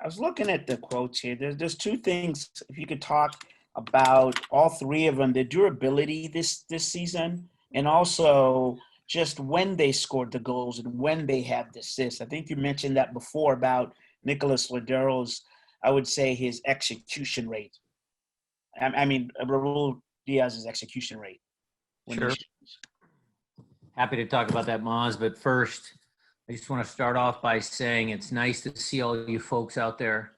I was looking at the quotes here. There's two things. If you could talk about all three of them, the durability this season, and also just when they scored the goals and when they had the assists. I think you mentioned that before about Nicolas Ladero's, I would say, his execution rate. I mean, Raul Diaz's execution rate. Sure. Happy to talk about that, Maz. But first, I just want to start off by saying it's nice to see all you folks out there.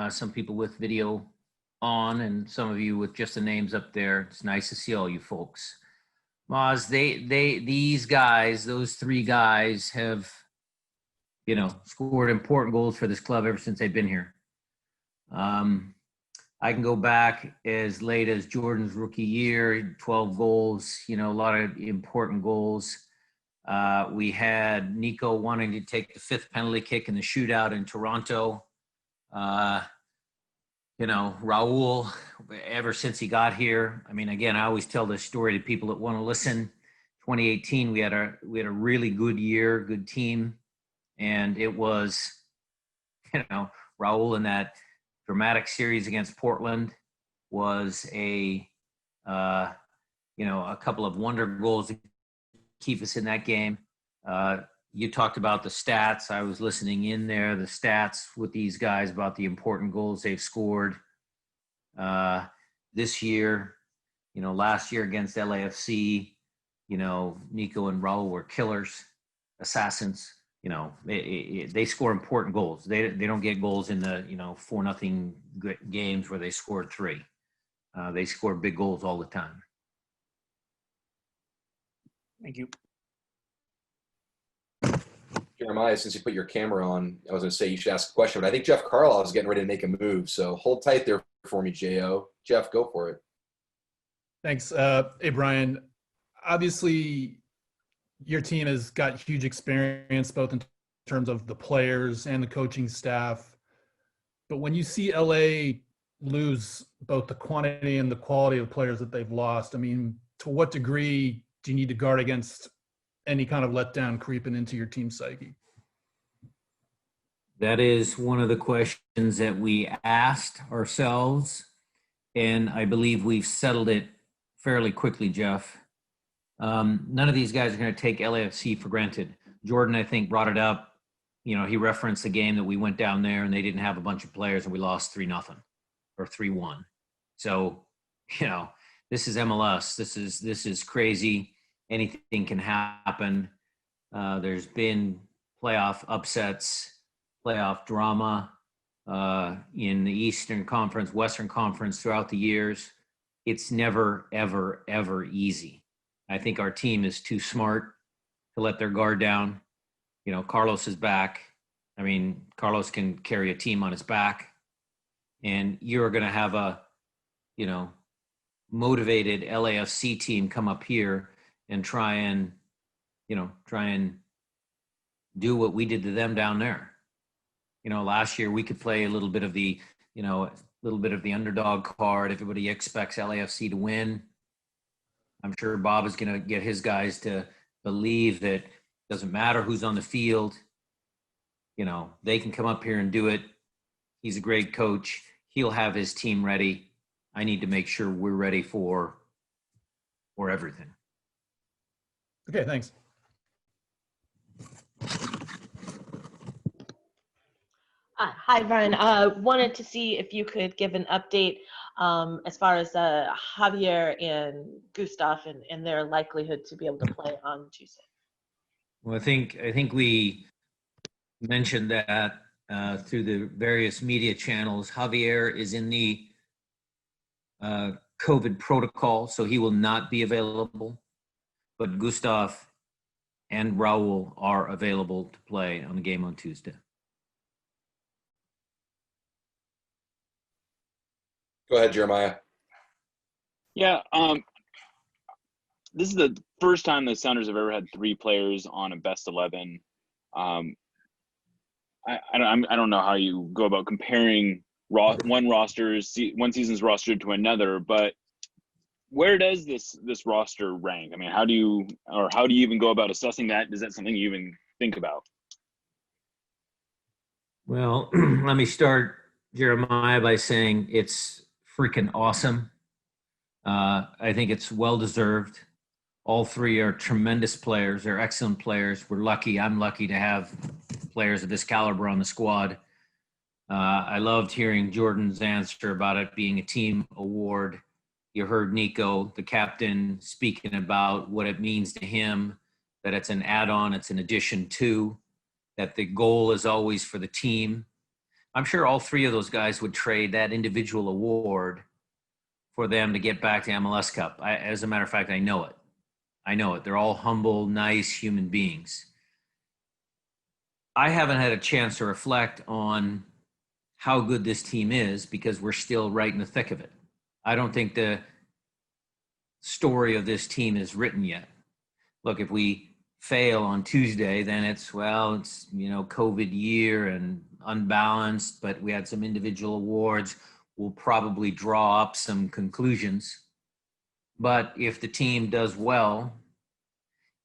Some people with video on and some of you with just the names up there. It's nice to see all you folks. Maz, these guys, those three guys have, scored important goals for this club ever since they've been here. I can go back as late as Jordan's rookie year, 12 goals, a lot of important goals. We had Nico wanting to take the fifth penalty kick in the shootout in Toronto. Raul, ever since he got here, I mean, again, I always tell this story to people that want to listen. 2018, we had a really good year, good team. And it was, Raul in that dramatic series against Portland was a couple of wonder goals to keep us in that game. You talked about the stats. I was listening in there, the stats with these guys about the important goals they've scored this year. Last year against LAFC, Nico and Raul were killers, assassins. They score important goals. They don't get goals in the 4-0 games where they scored 3. They score big goals all the time. Thank you. Jeremiah, since you put your camera on, I was going to say you should ask a question, but I think Jeff Carlisle is getting ready to make a move. So hold tight there for me, J.O. Jeff, go for it. Thanks. Hey, Brian. Obviously, your team has got huge experience both in terms of the players and the coaching staff. But when you see LA lose both the quantity and the quality of players that they've lost, I mean, to what degree do you need to guard against any kind of letdown creeping into your team psyche? That is one of the questions that we asked ourselves, and I believe we've settled it fairly quickly, Jeff. None of these guys are going to take LAFC for granted. Jordan, I think, brought it up. He referenced the game that we went down there and they didn't have a bunch of players and we lost 3-0 or 3-1. So, this is MLS. This is crazy. Anything can happen. There's been playoff upsets, playoff drama in the Eastern Conference, Western Conference throughout the years. It's never, ever, ever easy. I think our team is too smart to let their guard down. Carlos is back. I mean, Carlos can carry a team on his back. And you're going to have a, motivated LAFC team come up here and try and do what we did to them down there. Last year we could play a little bit of the underdog card. Everybody expects LAFC to win. I'm sure Bob is going to get his guys to believe that it doesn't matter who's on the field. They can come up here and do it. He's a great coach. He'll have his team ready. I need to make sure we're ready for everything. Okay, thanks. Hi, Brian. Wanted to see if you could give an update as far as Javier and Gustav and their likelihood to be able to play on Tuesday. Well, I think we mentioned that through the various media channels. Javier is in the COVID protocol, so he will not be available. But Gustav and Raul are available to play on the game on Tuesday. Go ahead, Jeremiah. Yeah, this is the first time the Sounders have ever had 3 players on a best 11. I don't know how you go about comparing one season's roster to another, but where does this roster rank? I mean, how do you even go about assessing that? Is that something you even think about? Well, let me start, Jeremiah, by saying it's freaking awesome. I think it's well deserved. All three are tremendous players. They're excellent players. We're lucky. I'm lucky to have players of this caliber on the squad. I loved hearing Jordan's answer about it being a team award. You heard Nico, the captain, speaking about what it means to him, that it's an add-on, it's an addition to, that the goal is always for the team. I'm sure all three of those guys would trade that individual award for them to get back to MLS Cup. As a matter of fact, I know it. I know it. They're all humble, nice human beings. I haven't had a chance to reflect on how good this team is because we're still right in the thick of it. I don't think the story of this team is written yet. Look, if we fail on Tuesday, then it's COVID year and unbalanced, but we had some individual awards. We'll probably draw up some conclusions. But if the team does well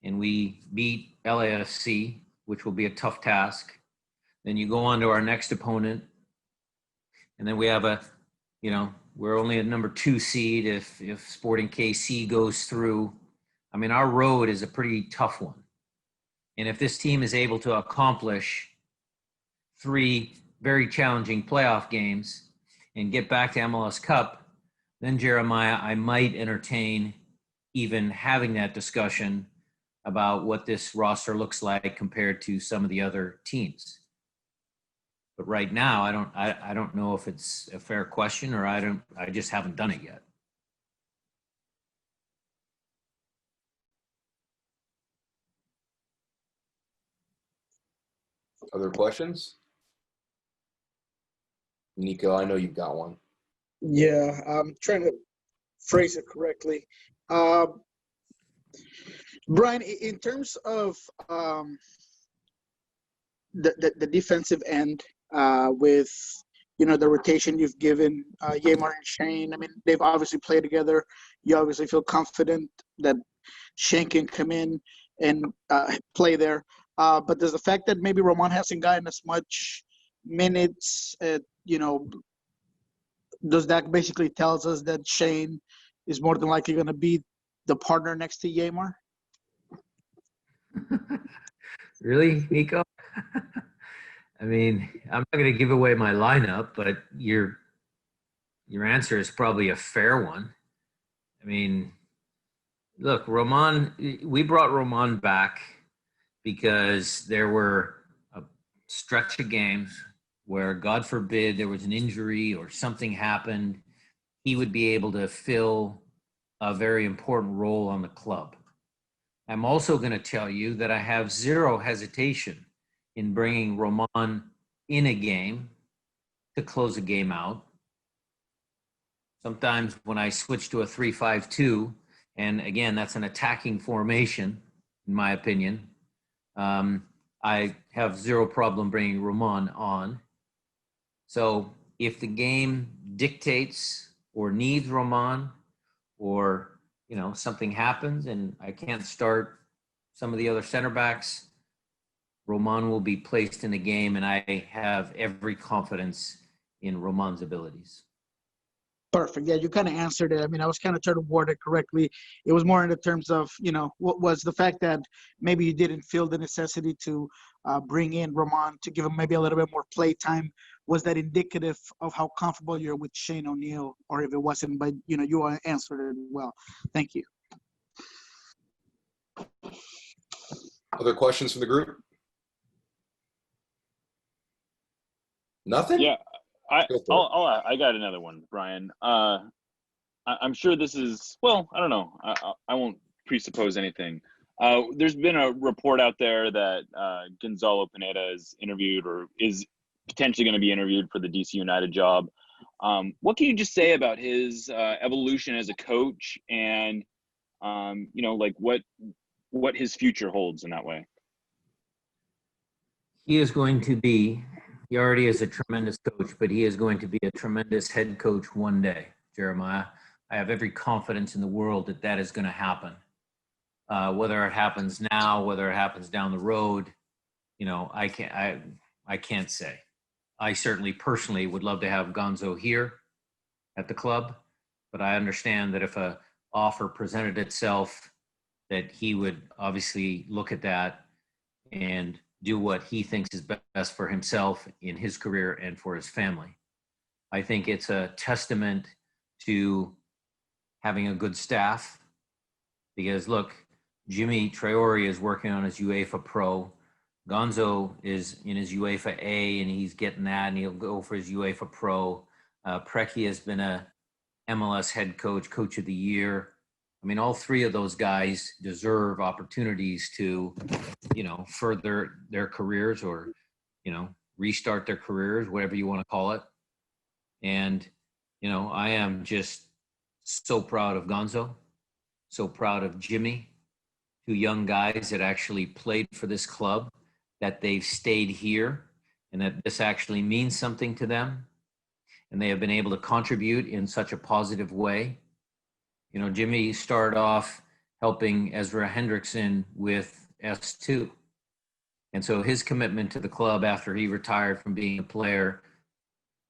and we beat LAFC, which will be a tough task, then you go on to our next opponent. And then we have we're only a number 2 seed if Sporting KC goes through. I mean, our road is a pretty tough one. And if this team is able to accomplish 3 very challenging playoff games and get back to MLS Cup, then Jeremiah, I might entertain even having that discussion about what this roster looks like compared to some of the other teams. But right now, I don't know if it's a fair question or I just haven't done it yet. Other questions? Nico, I know you've got one. Yeah, I'm trying to phrase it correctly. Brian, in terms of the defensive end, with the rotation you've given Yeimar and Shane, I mean, they've obviously played together. You obviously feel confident that Shane can come in and play there. But does the fact that maybe Roman hasn't gotten as much minutes, does that basically tells us that Shane is more than likely going to be the partner next to Yeimar? Really, Nico? I mean, I'm not going to give away my lineup, but your answer is probably a fair one. I mean, look, we brought Roman back because there were a stretch of games where, God forbid, there was an injury or something happened, he would be able to fill a very important role on the club. I'm also going to tell you that I have zero hesitation in bringing Roman in a game to close a game out. Sometimes when I switch to a 3-5-2, and again, that's an attacking formation, in my opinion, I have zero problem bringing Roman on. So if the game dictates or needs Roman, or something happens and I can't start some of the other center backs, Roman will be placed in the game, and I have every confidence in Roman's abilities. Perfect. Yeah, you kind of answered it. I mean, I was kind of trying to word it correctly. It was more in the terms of, what was the fact that maybe you didn't feel the necessity to bring in Roman to give him maybe a little bit more play time. Was that indicative of how comfortable you're with Shane O'Neill, or if it wasn't? But, you answered it well. Thank you. Other questions from the group? Nothing? Yeah, I Go for it. I got another one, Brian. I'm sure this is, well, I don't know. I won't presuppose anything. There's been a report out there that Gonzalo Pineda is interviewed or is potentially going to be interviewed for the DC United job. What can you just say about his evolution as a coach and, like what his future holds in that way? He is going to be, he already is a tremendous coach, but he is going to be a tremendous head coach one day, Jeremiah. I have every confidence in the world that that is going to happen. Whether it happens now, whether it happens down the road, I can't say. I certainly personally would love to have Gonzo here at the club, but I understand that if a offer presented itself, that he would obviously look at that and do what he thinks is best for himself in his career and for his family. I think it's a testament to having a good staff because look, Jimmy Traore is working on his UEFA Pro. Gonzo is in his UEFA A and he's getting that and he'll go for his UEFA Pro. Preki has been a MLS head coach, coach of the year. I mean, all three of those guys deserve opportunities to, further their careers or, restart their careers, whatever you want to call it. And, I am just so proud of Gonzo, so proud of Jimmy, two young guys that actually played for this club, that they've stayed here and that this actually means something to them. And they have been able to contribute in such a positive way. Jimmy started off helping Ezra Hendrickson with S2. And so his commitment to the club after he retired from being a player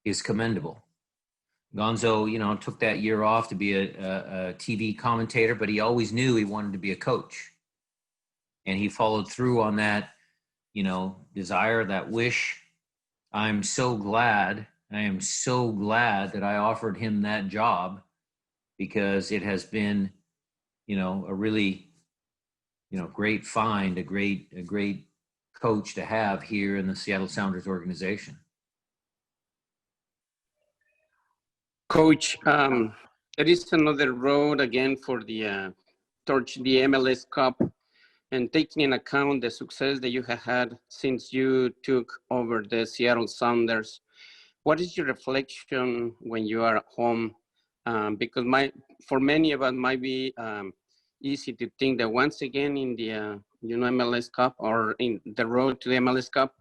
is commendable. Gonzo, took that year off to be a TV commentator, but he always knew he wanted to be a coach. And he followed through on that, desire, that wish. I am so glad that I offered him that job because it has been, a really, great find, a great coach to have here in the Seattle Sounders organization. Coach, there is another road again for the towards the MLS Cup, and taking into account the success that you have had since you took over the Seattle Sounders. What is your reflection when you are at home? Because for many of us might be easy to think that once again in the MLS Cup or in the road to the MLS Cup,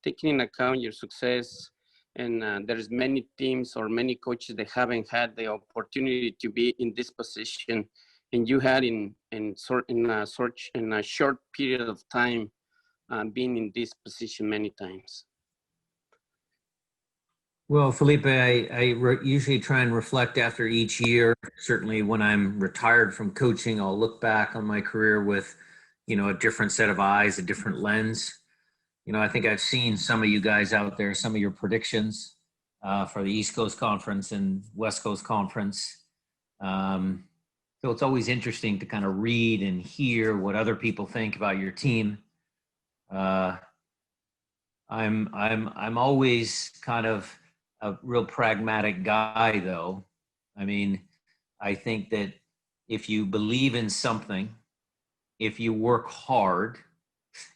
taking into account your success, and there's many teams or many coaches that haven't had the opportunity to be in this position, and you had in a short period of time being in this position many times. Well, Felipe, I usually try and reflect after each year. Certainly when I'm retired from coaching, I'll look back on my career with, a different set of eyes, a different lens. I think I've seen some of you guys out there, some of your predictions for the East Coast Conference and West Coast Conference. So it's always interesting to kind of read and hear what other people think about your team. I'm always kind of a real pragmatic guy, though. I mean, I think that if you believe in something, if you work hard,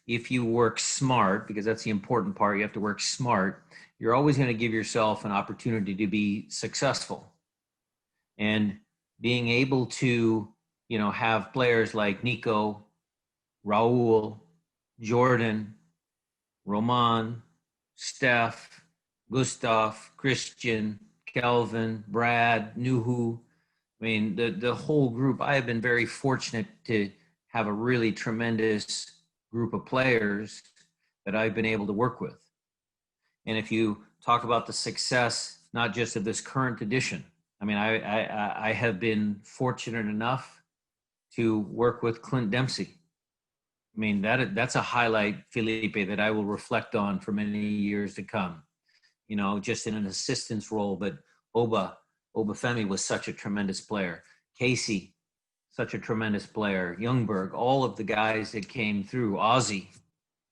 if you work smart, because that's the important part, you have to work smart, you're always going to give yourself an opportunity to be successful. And being able to, have players like Nico, Raul, Jordan, Roman, Steph, Gustav, Christian, Kelvin, Brad, Nuhu. I mean, the whole group, I have been very fortunate to have a really tremendous group of players that I've been able to work with. And if you talk about the success, not just of this current edition, I mean, I have been fortunate enough to work with Clint Dempsey. I mean, that's a highlight, Felipe, that I will reflect on for many years to come. Just in an assistance role, but Obafemi was such a tremendous player. Casey, such a tremendous player. Youngberg, all of the guys that came through. Ozzy,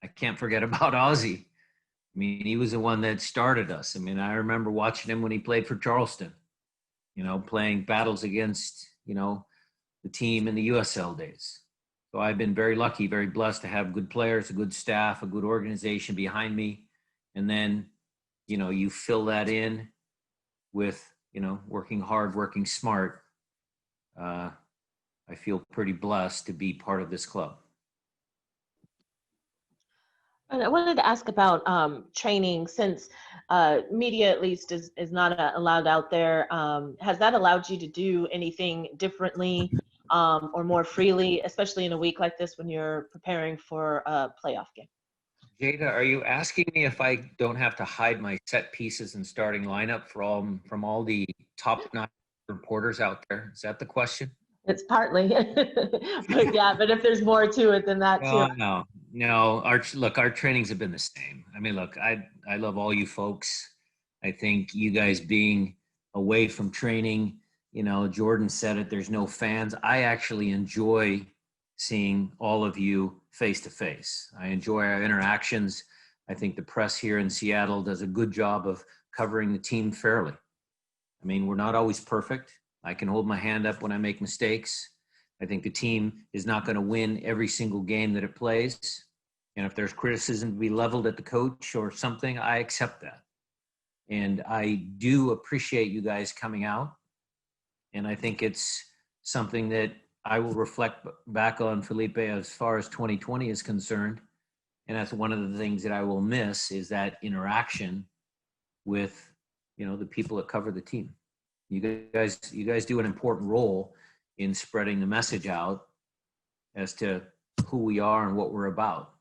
I can't forget about Ozzy. I mean, he was the one that started us. I mean, I remember watching him when he played for Charleston, playing battles against, the team in the USL days. So I've been very lucky, very blessed to have good players, a good staff, a good organization behind me. And then, you fill that in with, working hard, working smart. I feel pretty blessed to be part of this club. And I wanted to ask about training, since media at least is not allowed out there. Has that allowed you to do anything differently or more freely, especially in a week like this when you're preparing for a playoff game? Jada, are you asking me if I don't have to hide my set pieces and starting lineup from all the top 9 reporters out there? Is that the question? It's partly, but yeah, but if there's more to it than that too. No. Our trainings have been the same. I mean, look, I love all you folks. I think you guys being away from training, Jordan said it, there's no fans. I actually enjoy seeing all of you face to face. I enjoy our interactions. I think the press here in Seattle does a good job of covering the team fairly. I mean, we're not always perfect. I can hold my hand up when I make mistakes. I think the team is not going to win every single game that it plays. And if there's criticism to be leveled at the coach or something, I accept that. And I do appreciate you guys coming out. And I think it's something that I will reflect back on, Felipe, as far as 2020 is concerned. And that's one of the things that I will miss, is that interaction with, the people that cover the team. You guys do an important role in spreading the message out as to who we are and what we're about.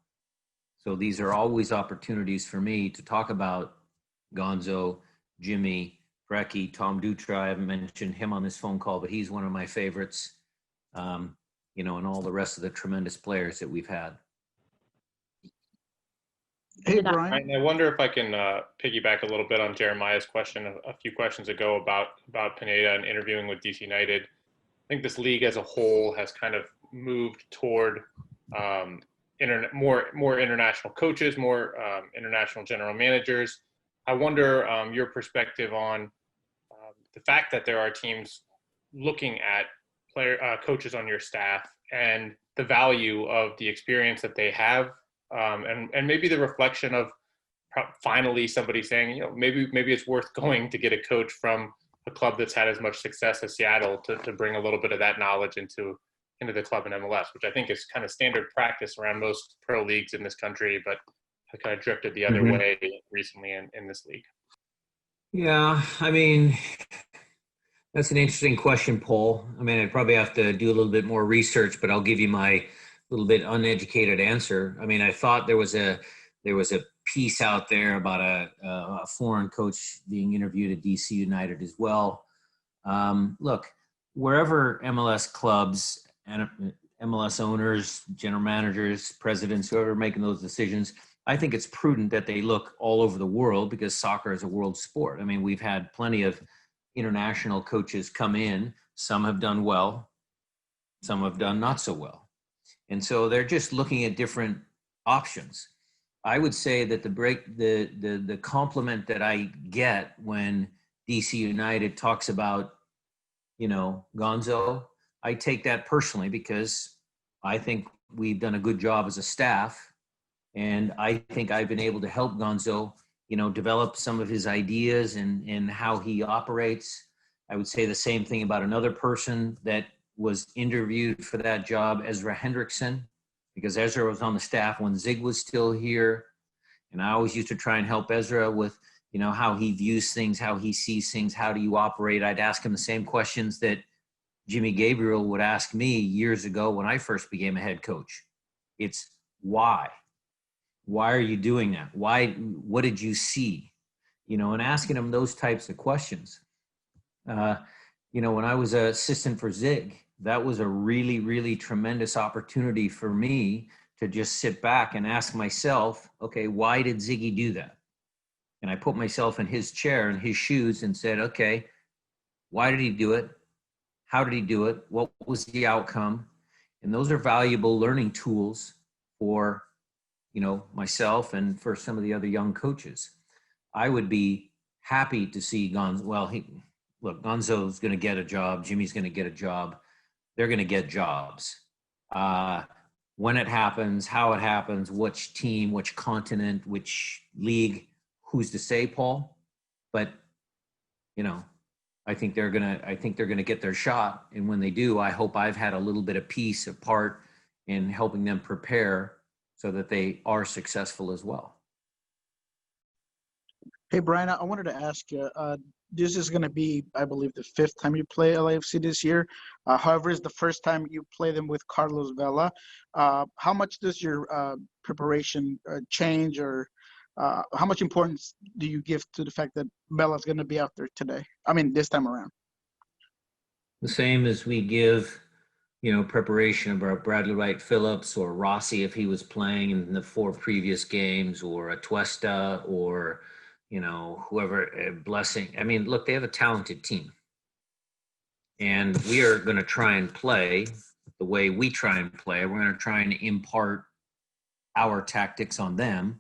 So these are always opportunities for me to talk about Gonzo, Jimmy, Brecky, Tom Dutra. I haven't mentioned him on this phone call, but he's one of my favorites. And all the rest of the tremendous players that we've had. Hey, Brian. I wonder if I can piggyback a little bit on Jeremiah's question a few questions ago about Pineda and interviewing with DC United. I think this league as a whole has kind of moved toward more international coaches, more international general managers. I wonder your perspective on the fact that there are teams looking at coaches on your staff and the value of the experience that they have, and maybe the reflection of finally somebody saying, maybe it's worth going to get a coach from a club that's had as much success as Seattle to bring a little bit of that knowledge into the club in MLS, which I think is kind of standard practice around most pro leagues in this country, but has kind of drifted the other way recently in this league. Yeah, I mean, that's an interesting question, Paul. I mean, I'd probably have to do a little bit more research, but I'll give you my little bit uneducated answer. I mean, I thought there was a piece out there about a foreign coach being interviewed at DC United as well. Look, wherever MLS clubs and MLS owners, general managers, presidents, whoever are making those decisions, I think it's prudent that they look all over the world, because soccer is a world sport. I mean, we've had plenty of international coaches come in. Some have done well, some have done not so well. And so they're just looking at different options. I would say that the compliment that I get when DC United talks about, Gonzo, I take that personally, because I think we've done a good job as a staff. And I think I've been able to help Gonzo, develop some of his ideas and how he operates. I would say the same thing about another person that was interviewed for that job, Ezra Hendrickson, because Ezra was on the staff when Zig was still here. And I always used to try and help Ezra with, how he views things, how he sees things, how do you operate? I'd ask him the same questions that Jimmy Gabriel would ask me years ago when I first became a head coach. It's why? Why are you doing that? Why? What did you see? And asking him those types of questions. When I was an assistant for Zig, that was a really, really tremendous opportunity for me to just sit back and ask myself, okay, why did Ziggy do that? And I put myself in his chair, in his shoes, and said, okay, why did he do it? How did he do it? What was the outcome? And those are valuable learning tools for, myself and for some of the other young coaches. I would be happy to see Gonzo. Well, Gonzo's going to get a job. Jimmy's going to get a job. They're going to get jobs. When it happens, how it happens, which team, which continent, which league, who's to say, Paul? But, I think they're gonna get their shot. And when they do, I hope I've had a little bit of piece, a part in helping them prepare so that they are successful as well. Hey, Brian, I wanted to ask you, this is going to be, I believe, the fifth time you play LAFC this year. However, it's the first time you play them with Carlos Vela. How much does your preparation change, or how much importance do you give to the fact that Vela's going to be out there today? I mean, this time around. The same as we give, preparation about Bradley Wright Phillips or Rossi if he was playing in the 4 previous games, or Atuesta, or, whoever, Blessing. I mean, look, they have a talented team. And we are going to try and play the way we try and play. We're going to try and impart our tactics on them.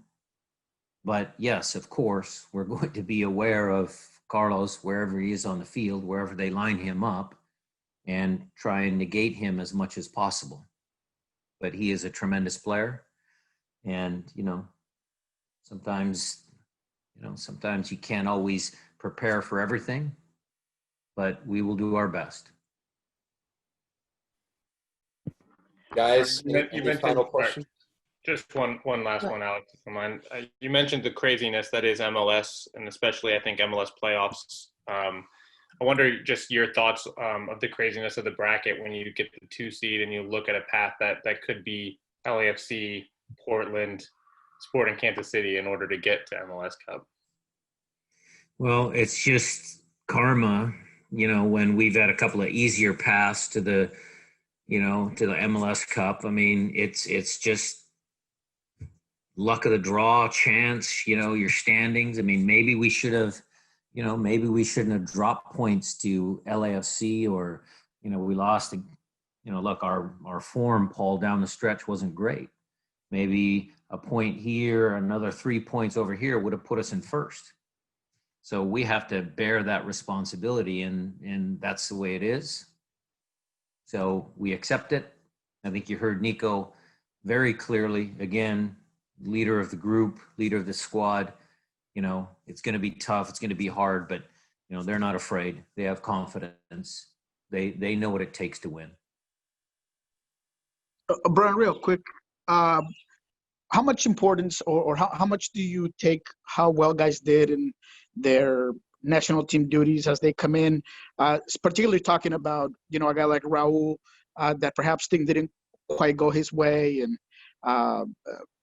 But yes, of course, we're going to be aware of Carlos wherever he is on the field, wherever they line him up, and try and negate him as much as possible. But he is a tremendous player. And, sometimes you can't always prepare for everything, but we will do our best. Guys, You any mentioned, final question? just one last one, Alex, if you don't mind. You mentioned the craziness that is MLS, and especially I think MLS playoffs. I wonder just your thoughts of the craziness of the bracket when you get the 2 seed and you look at a path that could be LAFC, Portland, Sporting Kansas City in order to get to MLS Cup. Well, it's just karma, when we've had a couple of easier paths to the MLS Cup. I mean, it's just luck of the draw, chance, your standings. I mean, maybe we should have, maybe we shouldn't have dropped points to LAFC, or, we lost, look, our form, Paul, down the stretch wasn't great. Maybe a point here, another 3 points over here would have put us in first. So we have to bear that responsibility, and that's the way it is. So we accept it. I think you heard Nico very clearly, again, leader of the group, leader of the squad. It's going to be tough. It's going to be hard, but, they're not afraid. They have confidence. They know what it takes to win. Brian, real quick, how much importance or how much do you take how well guys did in their national team duties as they come in, particularly talking about, a guy like Raul, that perhaps things didn't quite go his way, and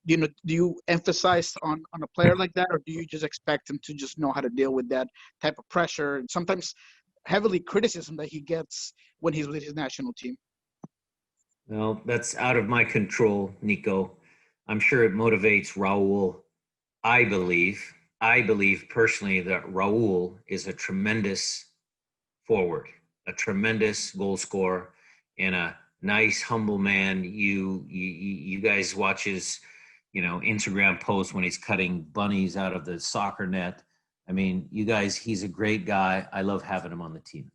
do you emphasize on a player like that, or do you just expect him to just know how to deal with that type of pressure and sometimes heavily criticism that he gets when he's with his national team? Well, that's out of my control, Nico. I'm sure it motivates Raul. I believe personally that Raul is a tremendous forward, a tremendous goal scorer, and a nice, humble man. You guys watch his, Instagram post when he's cutting bunnies out of the soccer net. I mean, you guys, he's a great guy. I love having him on the team.